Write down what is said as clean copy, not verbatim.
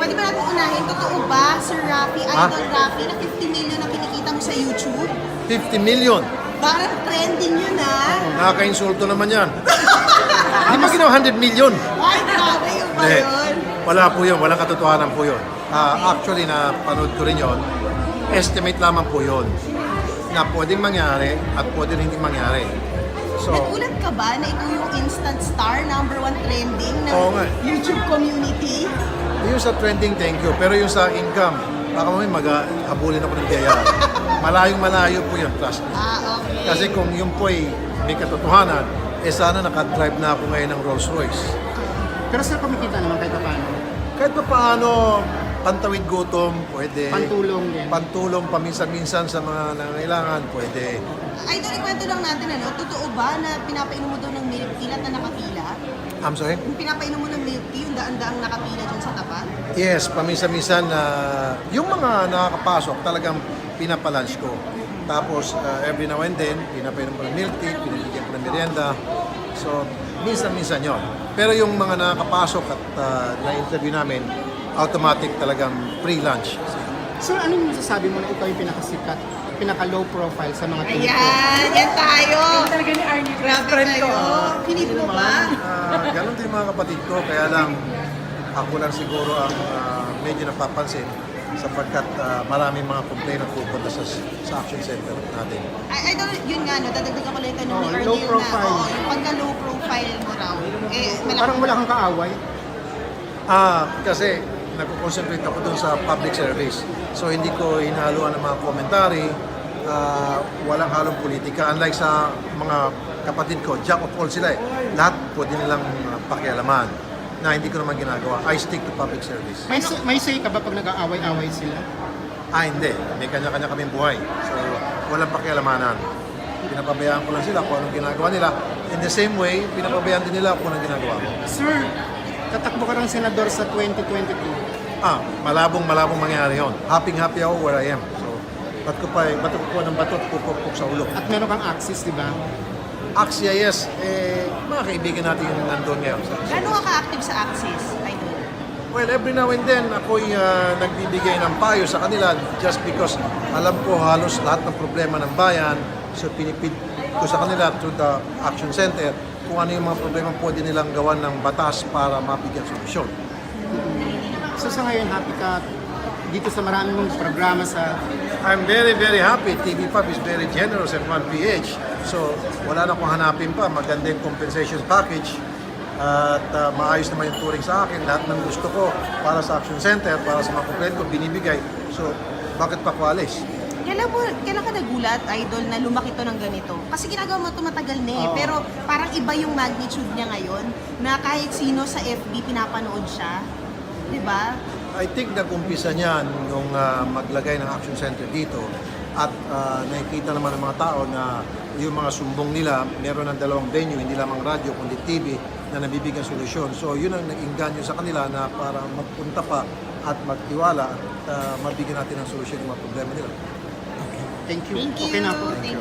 Pwede ba natin unahin, totoo ba, Sir Raffy, Idol Raffy, na 50 million na kinikita mo sa YouTube? 50 million. Parang trending yun, ha? Nakaka-insulto naman yan. Di ba ginawa 100 million? Ay, grabe yung ba yun? Wala po yun, walang katotohanan po yun. Actually, napanood ko rin yun. Estimate lamang po yun na pwedeng mangyari at pwedeng hindi mangyari. So, Nagulat ka ba na ito yung instant star, #1 trending ng Oo nga. YouTube community? yung sa trending, thank you. Pero yung sa income, baka mamaya mag-habulin ako ng biyaya. Malayong-malayo po yun, trust me. Okay. Kasi kung yun po ay may katotohanan, sana nakadrive na ako ngayon ng Rolls Royce. Pero sir, kumikita naman kahit paano. Kahit pa paano, pantawid gutom, pwede. Pantulong din. Pantulong paminsan-minsan sa mga nangangailangan, pwede. Idol, ikwento lang natin, totoo ba na pinapainom mo daw ng milk tea lahat na nakapila? I'm sorry? Yung pinapainom mo ng milk tea, yung daan-daang nakapila dyan sa tapat? Yes, paminsan-minsan yung mga nakakapasok talagang pinapalunch ko. Tapos every now and then, pinapainom ko ng milk tea, pinibigyan ko ng merienda. So, minsan-minsan yon. Pero yung mga nakakapasok at na-interview namin, automatic talagang pre-lunch. Sir, ano yung masasabi mo na ikaw yung pinakasikat, pinaka-low profile sa mga team? Ayan! Yan tayo! Talaga ni Arnie. Grabe Friend kayo! ko. Pinip mo ba? Ganon din mga kapatid ko, kaya lang ako lang siguro ang medyo napapansin sapagkat maraming mga complaint ang pupunta sa action center natin. Idol, yun nga, dadagdagan ko lang yung tanong ni low Arnel profile. na, yung pagka-low profile mo raw, Parang wala kang kaaway. Kasi nagko-concentrate ako dun sa public service. So hindi ko hinahaluan ng mga komentary, walang halong politika. Unlike sa mga kapatid ko, jack of all sila eh. Lahat pwede nilang pakialaman na hindi ko naman ginagawa. I stick to public service. May say ka ba pag nag-aaway-away sila? Hindi. May kanya-kanya kaming buhay. So walang pakialamanan. Pinapabayaan ko lang sila kung anong ginagawa nila. In the same way, pinapabayaan din nila kung anong ginagawa ko. Sir, tatakbo ka ng senador sa 2022. Malabong mangyari yun. Happy ako where I am. So, bato ko ng bato at pupukpok sa ulo. At meron kang access, di ba? Axia, yes. Mga kaibigan natin yung nandun ngayon. Gano'n ka ka-active sa Axis, Idol? Well, every now and then, ako'y nagbibigay ng payo sa kanila just because alam ko halos lahat ng problema ng bayan. So, pinipid ko sa kanila through the Action Center kung ano yung mga problema pwede nilang gawan ng batas para mabigyan solusyon. So sa ngayon, happy ka dito sa maraming mong programa sa... I'm very, very happy. TV5 is very generous at 1PH. So, wala na akong hanapin pa. Maganda yung compensation package. At maayos naman yung touring sa akin. Lahat ng gusto ko para sa Action Center, para sa mga complaint ko, binibigay. So, bakit pa ko alis? Kailan ka nagulat, Idol, na lumaki to ng ganito? Kasi ginagawa mo ito matagal na eh. Pero parang iba yung magnitude niya ngayon na kahit sino sa FB pinapanood siya. Diba? I think nag-umpisa niyan nung maglagay ng Action Center dito at nakikita naman ng mga tao na yung mga sumbong nila, meron ng dalawang venue, hindi lamang radyo kundi TV na nabibigyan solusyon. So yun ang nag-inganyo sa kanila na para magpunta pa at magtiwala at mabigyan natin ng solusyon yung mga problema nila. Thank you. Thank you. Okay na po. Thank